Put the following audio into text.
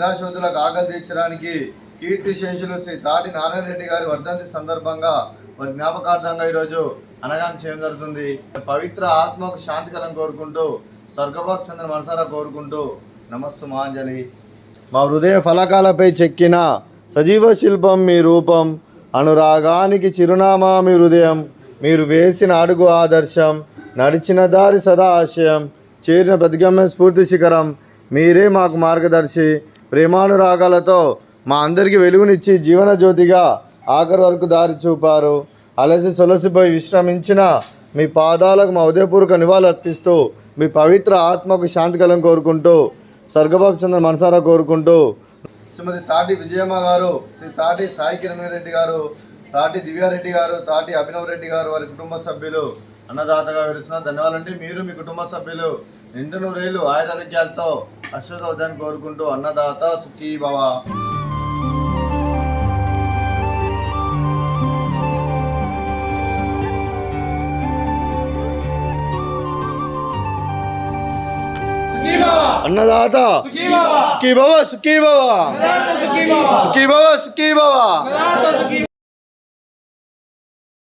నిరాశోతులకు ఆకలి తీర్చడానికి కీర్తిశేషులు శ్రీ తాటి నారాయణ రెడ్డి గారి వర్ధంతి సందర్భంగా వారి జ్ఞాపకార్థంగా ఈరోజు అన్నదానం చేయడం జరుగుతుంది. పవిత్ర ఆత్మకు శాంతి కలం కోరుకుంటూ స్వర్గభాగ్ చంద్ర మనసారా కోరుకుంటూ నమస్సు మాంజలి. మా హృదయ ఫలకాలపై చెక్కిన సజీవ శిల్పం మీ రూపం, అనురాగానికి చిరునామా మీ హృదయం, మీరు వేసిన అడుగు ఆదర్శం, నడిచిన దారి సదా ఆశయం, చేరిన ప్రతిగమ్య స్ఫూర్తి శిఖరం, మీరే మాకు మార్గదర్శి. ప్రేమానురాగాలతో మా అందరికీ వెలుగునిచ్చి జీవన జ్యోతిగా ఆఖరి వరకు దారి చూపారు. అలసి సొలసిపోయి విశ్రమించిన మీ పాదాలకు మా ఉదయపూర్వక నివాళులు అర్పిస్తూ మీ పవిత్ర ఆత్మకు శాంతి కలం కోరుకుంటూ స్వర్గభాగ్ చంద్ర మనసారా కోరుకుంటూ శ్రీమతి తాటి విజయమ్మ గారు, శ్రీ తాటి సాయి కిరణ్ రెడ్డి గారు, తాటి దివ్యారెడ్డి గారు, తాటి అభినవ్ రెడ్డి గారు, వారి కుటుంబ సభ్యులు అన్నదాతగా వెలుస్తున్న ధన్యవాదాలండి. మీరు మీ కుటుంబ సభ్యులు నిండు నూరేళ్ళు ఆయురారోగ్యాలతో అశ్వతవద్దని కోరుకుంటూ అన్నదాత సుఖీ భవ. అన్నదాత సుఖీ భవ, సుఖీ భవ, సుఖీ భవ, సుఖీ భవ.